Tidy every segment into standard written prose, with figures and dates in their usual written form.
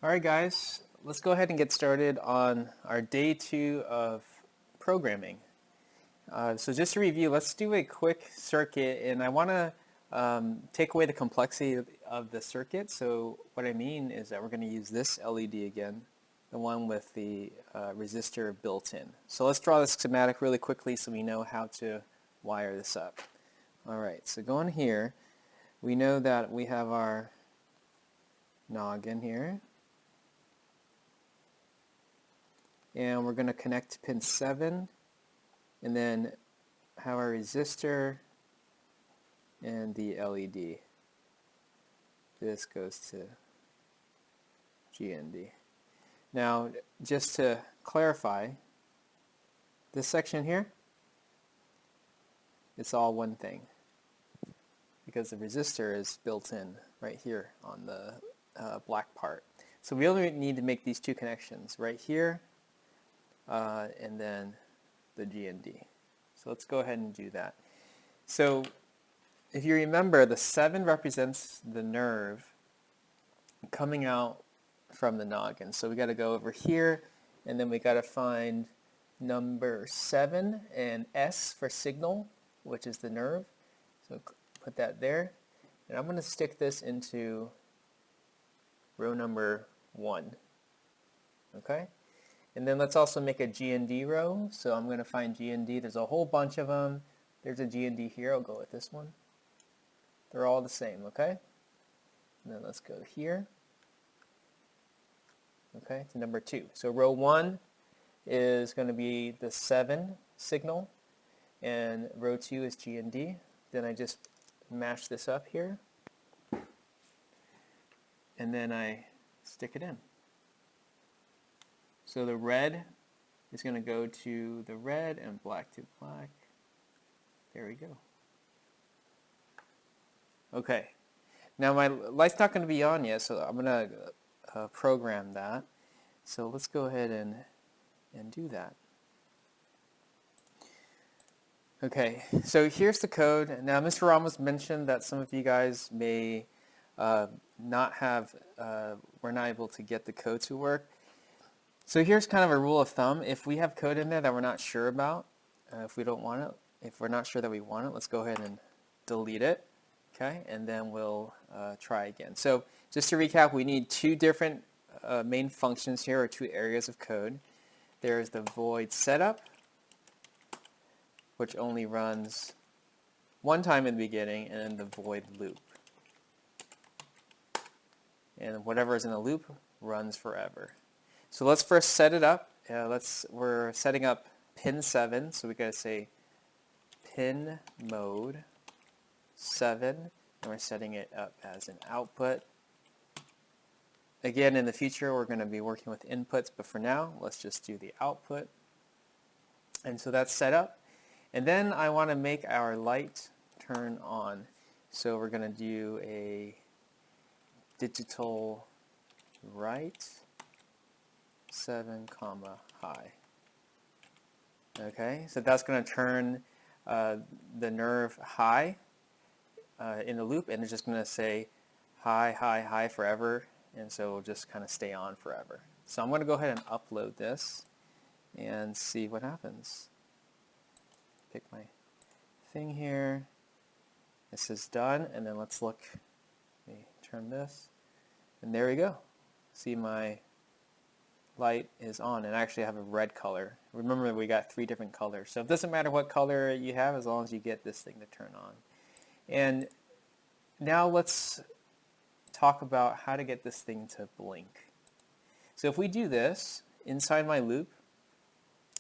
Alright guys, let's go ahead and get started on our day 2 of programming. So just to review, let's do a quick circuit, and I want to take away the complexity of the circuit. So what I mean is that we're going to use this LED again, the one with the resistor built in. So let's draw the schematic really quickly so we know how to wire this up. Alright, so going here, we know that we have our noggin here. And we're going to connect to pin 7 and then have our resistor and the LED. This goes to GND. Now, just to clarify, this section here, it's all one thing because the resistor is built in right here on the black part. So we only need to make these two connections right here and then the GND. So let's go ahead and do that. So if you remember, the 7 represents the nerve coming out from the noggin. So we got to go over here, and then we got to find number 7 and S for signal, which is the nerve. So put that there. And I'm going to stick this into row number 1. Okay? And then let's also make a GND row. So I'm going to find GND. There's a whole bunch of them. There's a GND here. I'll go with this one. They're all the same, okay? And then let's go here. Okay, to number 2. So row 1 is going to be the 7 signal, and row 2 is GND. Then I just mash this up here, and then I stick it in. So the red is going to go to the red and black to black. There we go. Okay. Now my light's not going to be on yet, so I'm going to program that. So let's go ahead and do that. Okay, so here's the code. Now Mr. Ramos mentioned that some of you guys may not have, we're not able to get the code to work. So here's kind of a rule of thumb. If we have code in there that we're not sure about, if we don't want it, if we're not sure that we want it, let's go ahead and delete it. Okay, and then we'll try again. So just to recap, we need 2 different main functions here, or 2 areas of code. There's the void setup, which only runs one time in the beginning, and then the void loop. And whatever is in the loop runs forever. So let's first set it up. We're setting up pin 7, so we got to say pin mode 7, and we're setting it up as an output. Again, in the future, we're going to be working with inputs, but for now, let's just do the output. And so that's set up. And then I want to make our light turn on. So we're going to do a digital write 7, high. Okay, so that's going to turn the nerve high in the loop, and it's just going to say high, high, high forever, and so it'll just kind of stay on forever. So I'm going to go ahead and upload this and see what happens. Pick my thing here. This is done, and then let's look. Let me turn this, and there we go. See, my light is on, and I actually have a red color. Remember, we got 3 different colors, so it doesn't matter what color you have as long as you get this thing to turn on. And now let's talk about how to get this thing to blink. So if we do this inside my loop,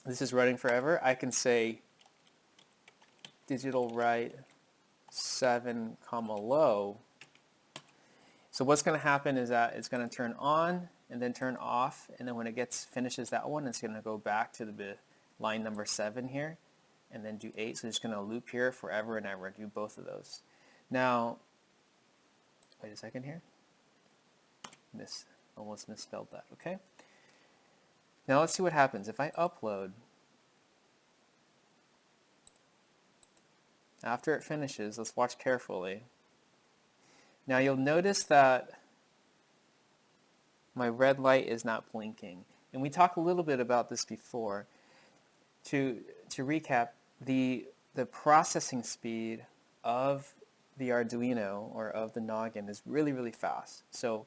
this is running forever, I can say digital write 7, low. So what's going to happen is that it's going to turn on and then turn off, and then when it finishes that one, it's going to go back to the line number 7 here, and then do 8. So it's going to loop here forever and ever, do both of those. Now, wait a second here. Almost misspelled that, okay? Now let's see what happens. If I upload, after it finishes, let's watch carefully. Now you'll notice that my red light is not blinking. And we talked a little bit about this before. To recap, the processing speed of the Arduino or of the noggin is really, really fast. So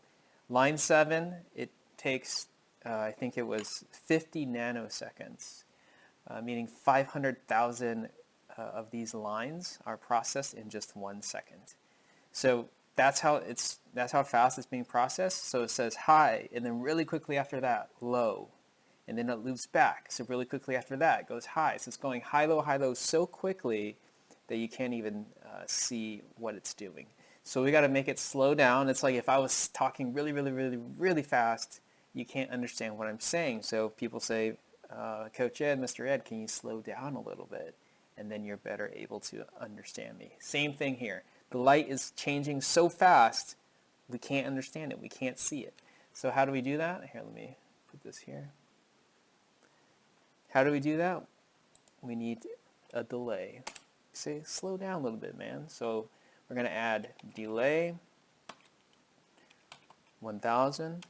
line 7, it takes, I think it was 50 nanoseconds, meaning 500,000 of these lines are processed in just 1 second. So that's how fast it's being processed. So it says high, and then really quickly after that, low. And then it loops back. So really quickly after that, it goes high. So it's going high, low so quickly that you can't even see what it's doing. So we got to make it slow down. It's like if I was talking really, really, really, really fast, you can't understand what I'm saying. So people say, Coach Ed, Mr. Ed, can you slow down a little bit? And then you're better able to understand me. Same thing here. The light is changing so fast, we can't understand it. We can't see it. So how do we do that? Here, let me put this here. How do we do that? We need a delay. Say, slow down a little bit, man. So we're going to add delay 1000.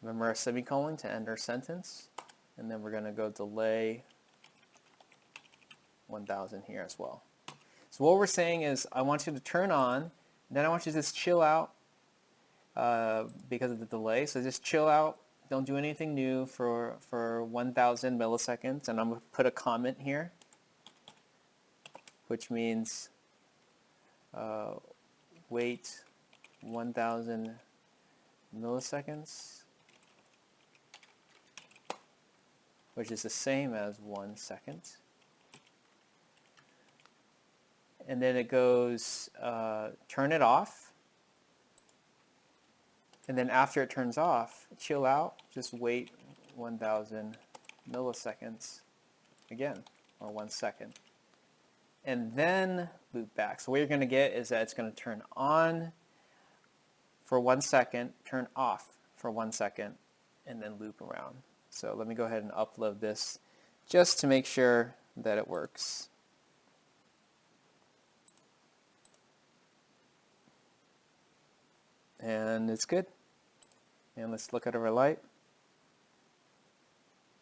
Remember our semicolon to end our sentence. And then we're going to go delay 1000 here as well. So what we're saying is I want you to turn on, then I want you to just chill out because of the delay. So just chill out. Don't do anything new for 1000 milliseconds. And I'm going to put a comment here, which means wait 1000 milliseconds, which is the same as 1 second. And then it goes turn it off. And then after it turns off, chill out, just wait 1000 milliseconds again, or 1 second. And then loop back. So what you're going to get is that it's going to turn on for 1 second, turn off for 1 second, and then loop around. So let me go ahead and upload this just to make sure that it works. And it's good. And let's look at our light.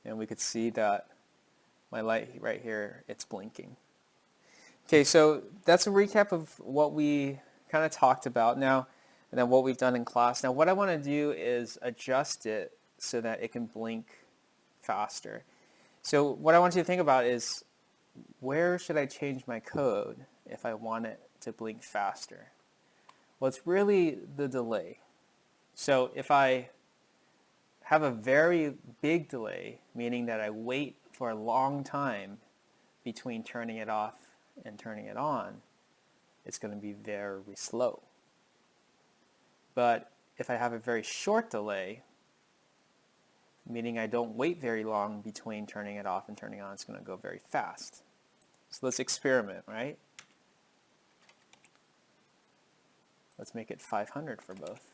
And we could see that my light right here, it's blinking. Okay, so that's a recap of what we kind of talked about now, and then what we've done in class. Now what I want to do is adjust it so that it can blink faster. So what I want you to think about is, where should I change my code if I want it to blink faster? Well, it's really the delay. So if I have a very big delay, meaning that I wait for a long time between turning it off and turning it on, it's going to be very slow. But if I have a very short delay, meaning I don't wait very long between turning it off and turning it on, it's going to go very fast. So let's experiment, right? Let's make it 500 for both.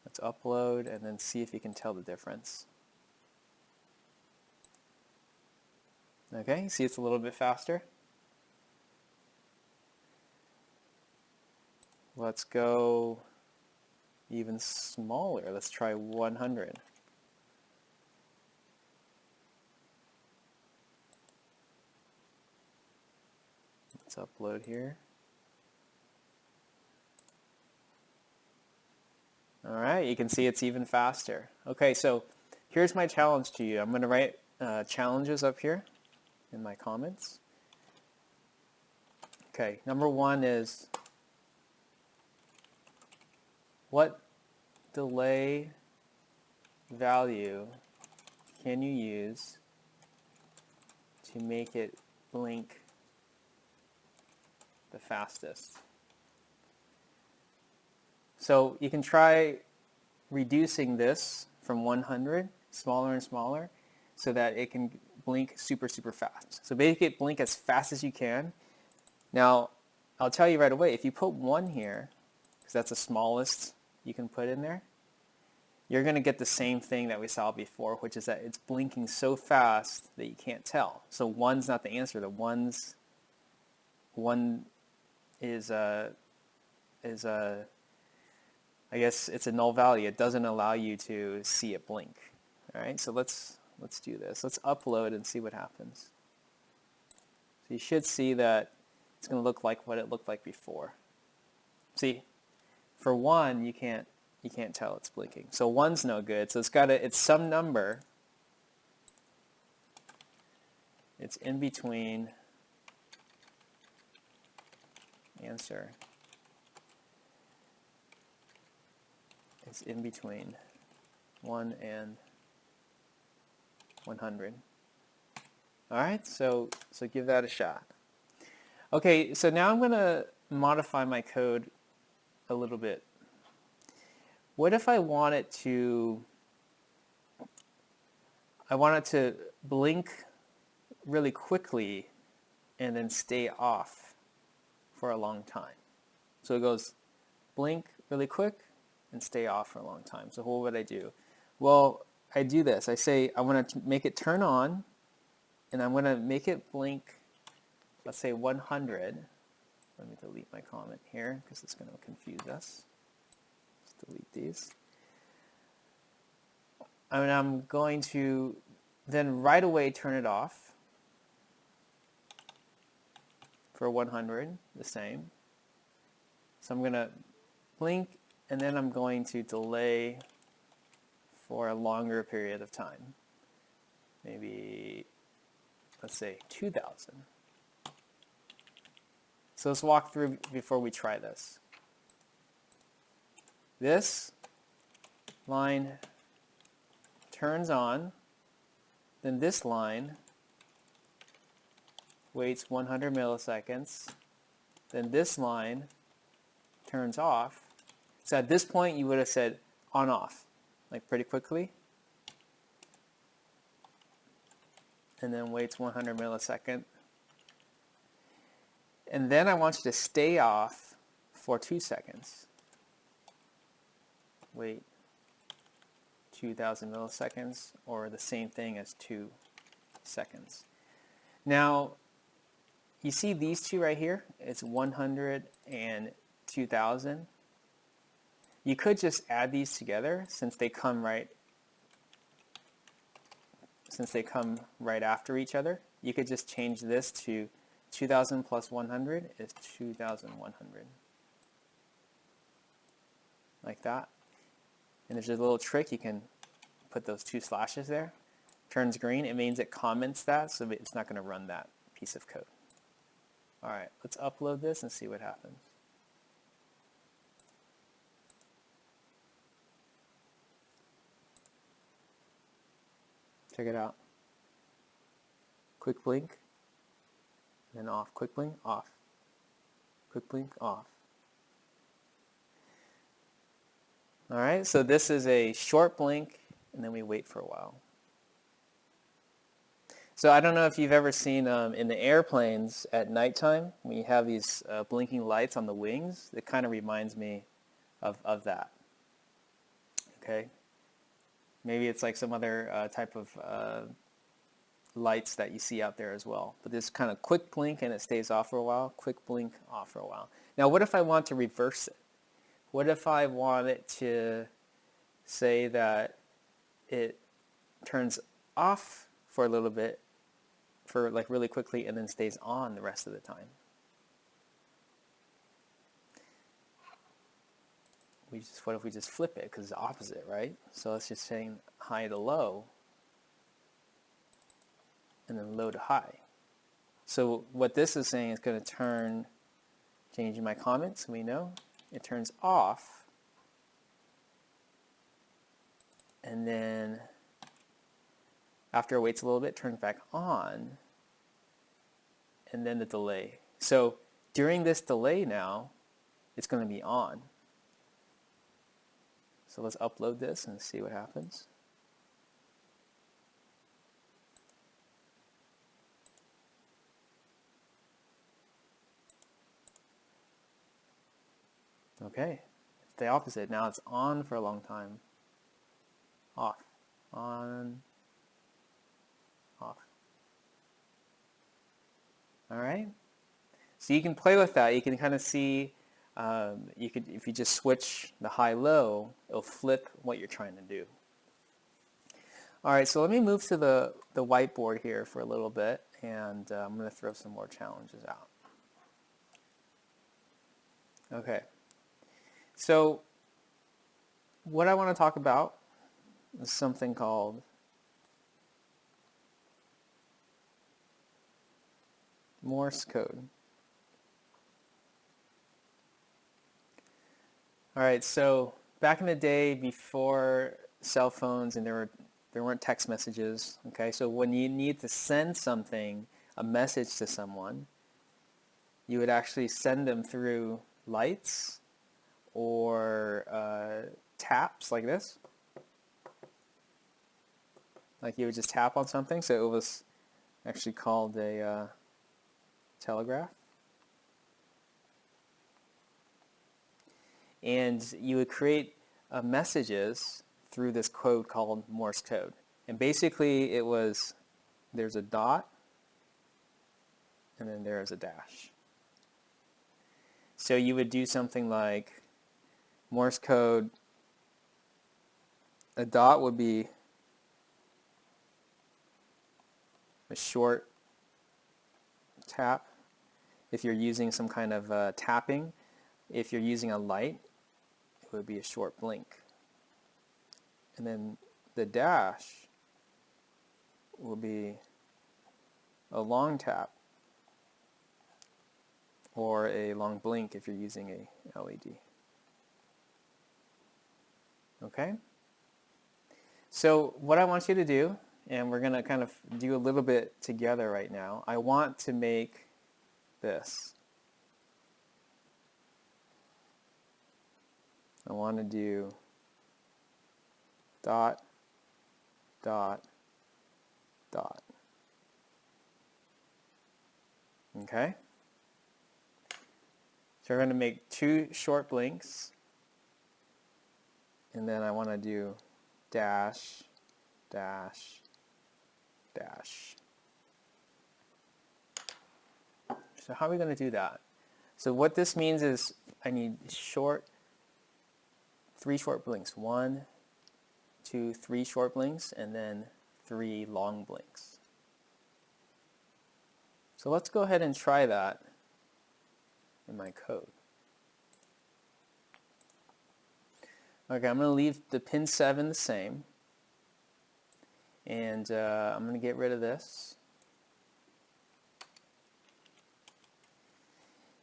Let's upload and then see if you can tell the difference. Okay, see it's a little bit faster. Let's go even smaller. Let's try 100. Let's upload here. All right, you can see it's even faster. Okay, so here's my challenge to you. I'm going to write challenges up here in my comments. Okay, number 1 is, what delay value can you use to make it blink the fastest? So you can try reducing this from 100, smaller and smaller, so that it can blink super, super fast. So make it blink as fast as you can. Now, I'll tell you right away, if you put 1 here, because that's the smallest you can put in there, you're going to get the same thing that we saw before, which is that it's blinking so fast that you can't tell. So 1's not the answer. The 1's 1 is I guess it's a null value. It doesn't allow you to see it blink. All right, so let's do this. Let's upload and see what happens. So you should see that it's going to look like what it looked like before. See, for 1, you can't tell it's blinking. So 1's no good. So it's some number. It's in between answer. It's in between 1 and 100. All right, so give that a shot. Okay, so now I'm going to modify my code a little bit. What if I want it to blink really quickly and then stay off for a long time? So it goes blink really quick and stay off for a long time. So what would I do? Well, I do this. I say I want to make it turn on, and I'm going to make it blink, let's say 100. Let me delete my comment here because it's going to confuse us. Let's delete these. And I'm going to then right away turn it off for 100, the same. So I'm going to blink, and then I'm going to delay for a longer period of time. Maybe, let's say 2,000. So let's walk through before we try this. This line turns on, then this line waits 100 milliseconds, then this line turns off. So at this point you would have said on off, like pretty quickly, and then waits 100 milliseconds. And then I want you to stay off for 2 seconds. Wait 2,000 milliseconds, or the same thing as 2 seconds. Now, you see these two right here? It's 100 and 2,000. You could just add these together since they come right after each other. You could just change this to 2,000 plus 100 is 2,100. Like that. And there's a little trick. You can put those 2 slashes there. Turns green. It means it comments that, so it's not going to run that piece of code. All right, let's upload this and see what happens. Check it out. Quick blink, then off. Quick blink, off. Quick blink, off. All right, so this is a short blink, and then we wait for a while. So I don't know if you've ever seen in the airplanes at nighttime, when you have these blinking lights on the wings, it kind of reminds me of that. Okay? Maybe it's like some other type of lights that you see out there as well. But this kind of quick blink and it stays off for a while, quick blink, off for a while. Now what if I want to reverse it? What if I want it to say that it turns off for a little bit, for like really quickly, and then stays on the rest of the time? What if we just flip it, because it's the opposite, right? So let's just say high to low, and then low to high. So what this is saying is going to turn, changing my comments, we know, it turns off, and then after it waits a little bit, turns back on, and then the delay. So during this delay now, it's going to be on. So let's upload this and see what happens. Okay, it's the opposite. Now it's on for a long time. Off, on, off. All right. So you can play with that. You can kind of see, if you just switch the high-low, it'll flip what you're trying to do. All right, so let me move to the whiteboard here for a little bit, and I'm going to throw some more challenges out. Okay, so what I want to talk about is something called Morse code. All right, so back in the day before cell phones and there weren't text messages, okay? So when you need to send something, a message to someone, you would actually send them through lights or taps like this. Like you would just tap on something, so it was actually called a telegraph. And you would create messages through this code called Morse code. And basically it was, there's a dot, and then there's a dash. So you would do something like Morse code, a dot would be a short tap if you're using some kind of tapping. If you're using a light, it would be a short blink. And then the dash will be a long tap or a long blink if you're using a LED. Okay? So what I want you to do, and we're going to kind of do a little bit together right now, I want to make this. I want to do dot, dot, dot. Okay? So we're going to make 2 short blinks, and then I want to do dash, dash, dash. So how are we going to do that? So what this means is I need 3 short blinks. 1, 2, 3 short blinks, and then 3 long blinks. So let's go ahead and try that in my code. Okay, I'm going to leave the pin 7 the same, and I'm going to get rid of this.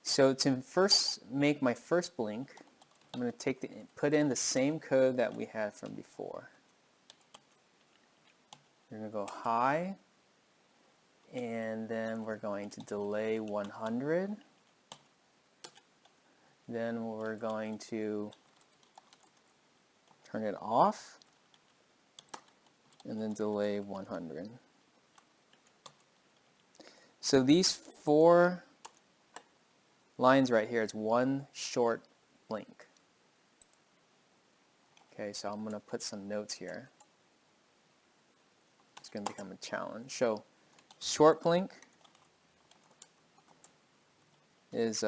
So to first make my first blink, I'm going to put in the same code that we had from before. We're going to go high, and then we're going to delay 100. Then we're going to turn it off, and then delay 100. So these 4 lines right here, it's 1 short blink. Okay, so I'm going to put some notes here. It's going to become a challenge. So short blink is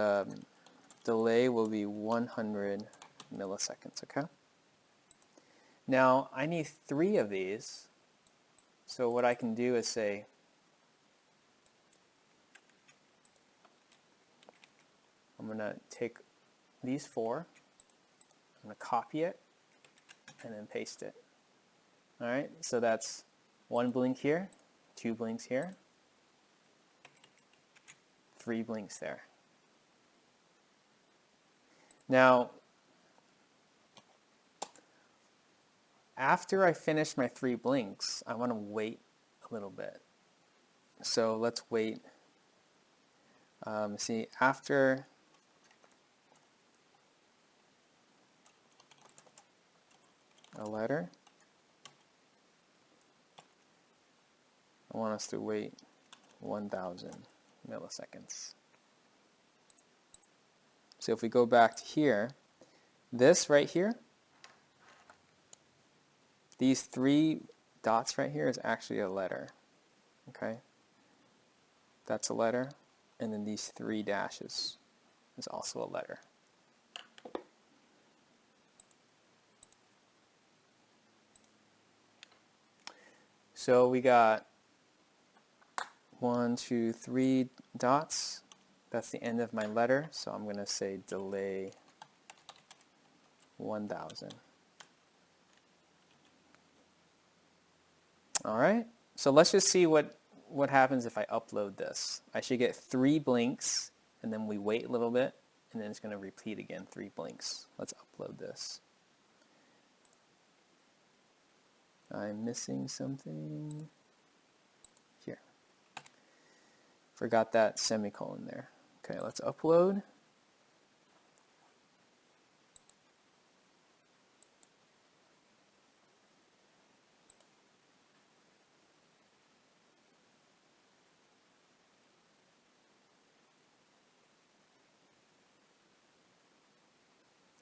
delay will be 100 milliseconds, okay? Now I need 3 of these, so what I can do is say I'm going to take these 4, I'm going to copy it, and then paste it. Alright, so that's 1 blink here, 2 blinks here, 3 blinks there. Now, after I finish my 3 blinks, I want to wait a little bit. So let's wait. See, after a letter, I want us to wait 1,000 milliseconds. So if we go back to here, this right here, these 3 dots right here is actually a letter. Okay? That's a letter. and then these 3 dashes is also a letter. So we got 1, 2, 3 dots. That's the end of my letter, so I'm going to say delay 1000. All right, so let's just see what happens if I upload this. I should get 3 blinks, and then we wait a little bit, and then it's going to repeat again, 3 blinks. Let's upload this. I'm missing something here. Forgot that semicolon there. Okay, let's upload.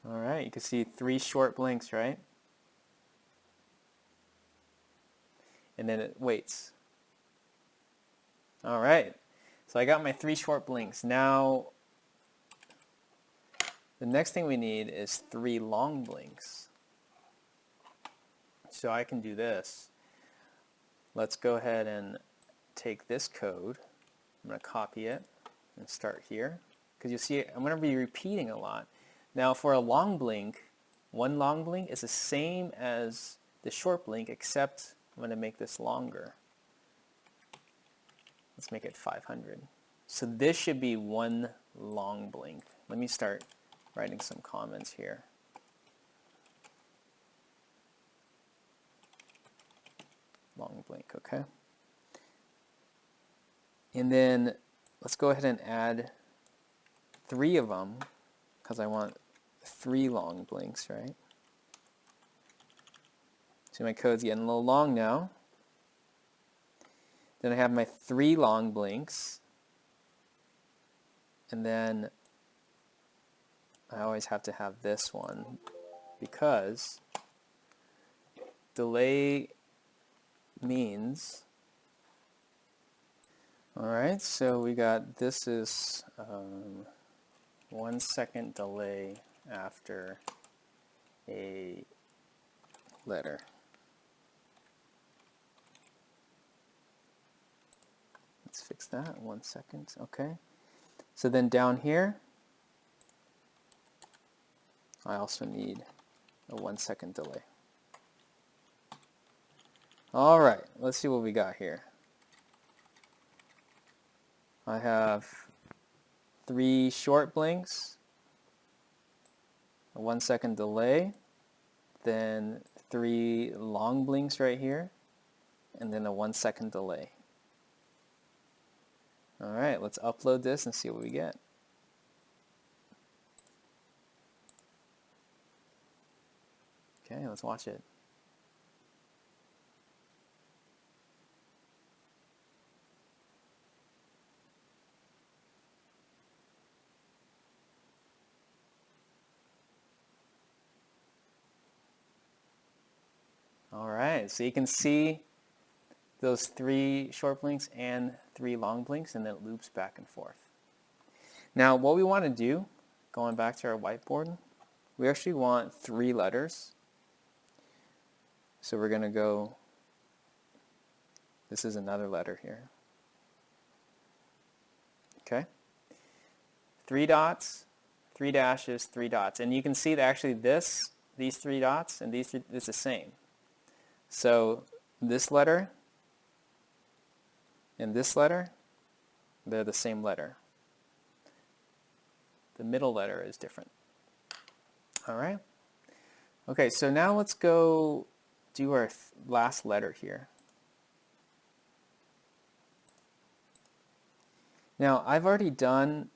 All right, you can see 3 short blinks, right? And then it waits. All right, so I got my 3 short blinks. Now, the next thing we need is 3 long blinks. So I can do this. Let's go ahead and take this code. I'm going to copy it and start here. Because you see, I'm going to be repeating a lot. Now, for a long blink, 1 long blink is the same as the short blink, except I'm going to make this longer. Let's make it 500. So this should be 1 long blink. Let me start writing some comments here. Long blink, okay? And then let's go ahead and add 3 of them, because I want 3 long blinks, right? So my code's getting a little long now. Then I have my 3 long blinks. And then I always have to have this one because delay means, all right, so we got, this is 1 second delay after a letter. Let's fix that, 1 second, okay. So then down here, I also need a 1 second delay. All right, let's see what we got here. I have 3 short blinks, a 1 second delay, then 3 long blinks right here, and then a 1 second delay. All right, let's upload this and see what we get. Okay, let's watch it. All right, so you can see those 3 short blinks and 3 long blinks, and then it loops back and forth. Now, what we want to do, going back to our whiteboard, we actually want 3 letters. So we're going to go, this is another letter here. Okay? 3 dots, 3 dashes, 3 dots. And you can see that actually these 3 dots and these 3, it's the same. So this letter and this letter, they're the same letter. The middle letter is different. All right? Okay, so now let's go do our last letter here. Now, I've already done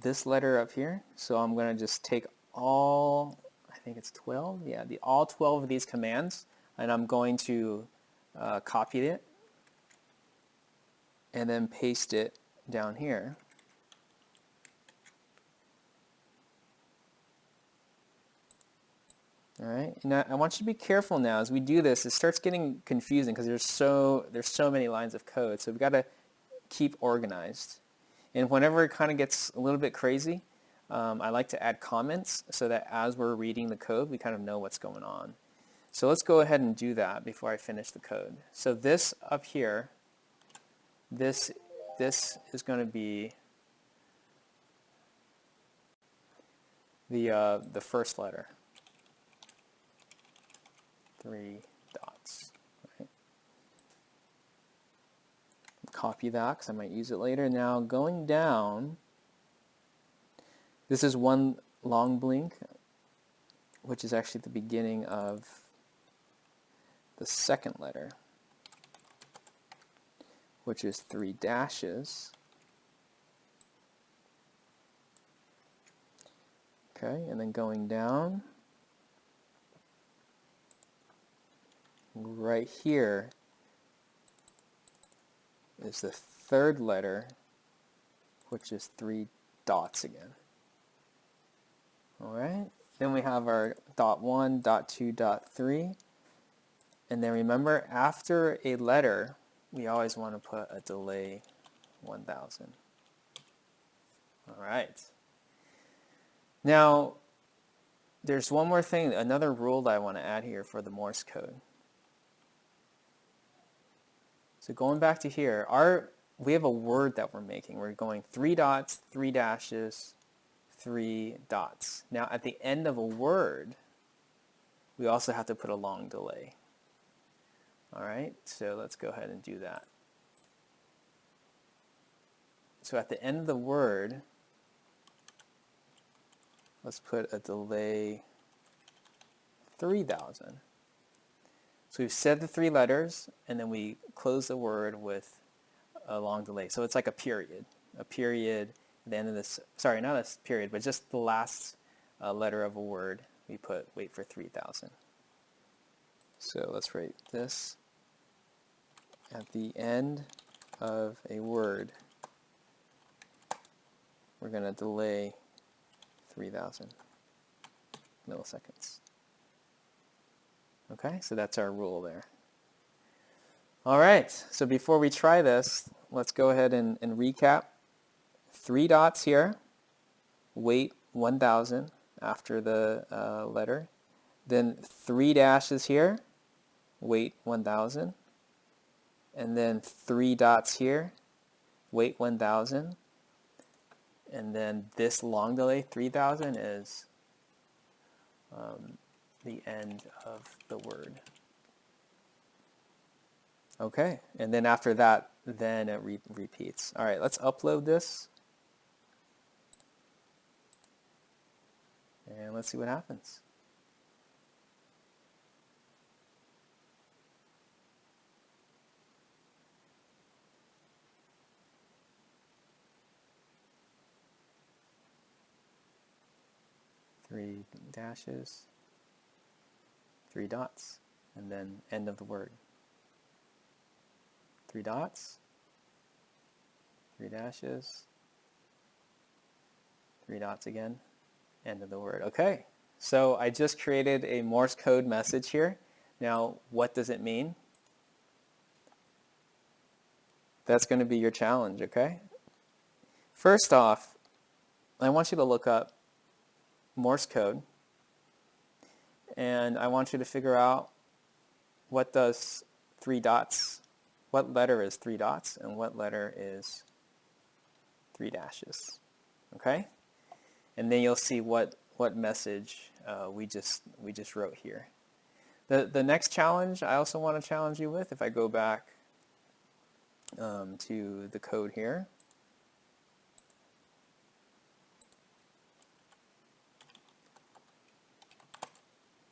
this letter up here, so I'm going to just take all, I think it's 12, yeah, all 12 of these commands, and I'm going to copy it and then paste it down here. All right, now I want you to be careful now as we do this. It starts getting confusing because there's so many lines of code, so we've got to keep organized. And whenever it kind of gets a little bit crazy, I like to add comments so that as we're reading the code, we kind of know what's going on. So let's go ahead and do that before I finish the code. So this up here, this is going to be the first letter. 3 dots. Right? Copy that because I might use it later. Now going down, this is one long blink, which is actually the beginning of the second letter, which is 3 dashes. Okay, and then going down, right here is the third letter, which is 3 dots again. All right, then we have our dot 1, dot 2, dot 3. And then remember, after a letter, we always want to put a delay 1000. All right. Now, there's one more thing, another rule that I want to add here for the Morse code. So going back to here, we have a word that we're making. We're going 3 dots, 3 dashes, 3 dots. Now, at the end of a word, we also have to put a long delay. All right, so let's go ahead and do that. So at the end of the word, let's put a delay 3000. So we've said the 3 letters, and then we close the word with a long delay. So it's like a period. A period at the end of this, sorry, not a period, but just the last letter of a word, we wait for 3000. So let's write this. At the end of a word, we're going to delay 3000 milliseconds. Okay, so that's our rule there. All right, so before we try this, let's go ahead and recap. 3 dots here, wait 1000 after the letter. Then 3 dashes here, wait 1000. And then 3 dots here, wait 1000. And then this long delay, 3000, is the end of the word. Okay, and then after that, then it repeats. All right, let's upload this. And let's see what happens. Three dashes, 3 dots, and then end of the word. 3 dots, 3 dashes, 3 dots again, end of the word. Okay, so I just created a Morse code message here. Now, what does it mean? That's going to be your challenge, okay? First off, I want you to look up Morse code, and I want you to figure out what does 3 dots, what letter is 3 dots, and what letter is 3 dashes, okay? And then you'll see what message we just wrote here. The next challenge I also want to challenge you with, if I go back to the code here,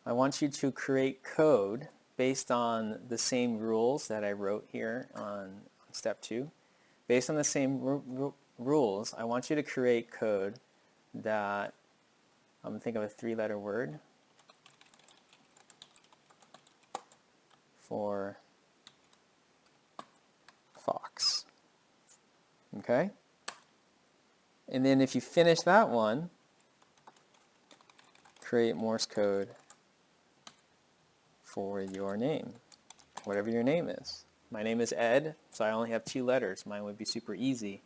I want you to create code based on the same rules that I wrote here on step 2. Based on the same rules, I want you to create code that, think of a 3-letter word for fox. Okay? And then if you finish that one, create Morse code for your name, whatever your name is. My name is Ed, so I only have 2 letters. Mine would be super easy.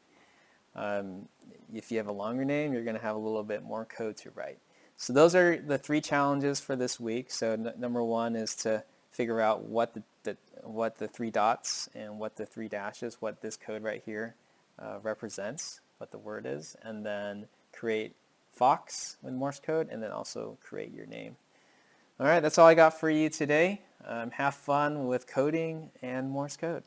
If you have a longer name, you're going to have a little bit more code to write. So those are the 3 challenges for this week. So number 1 is to figure out what the 3 dots and what the 3 dashes, what this code right here represents, what the word is, and then create Fox with Morse code, and then also create your name. All right, that's all I got for you today. Have fun with coding and Morse code.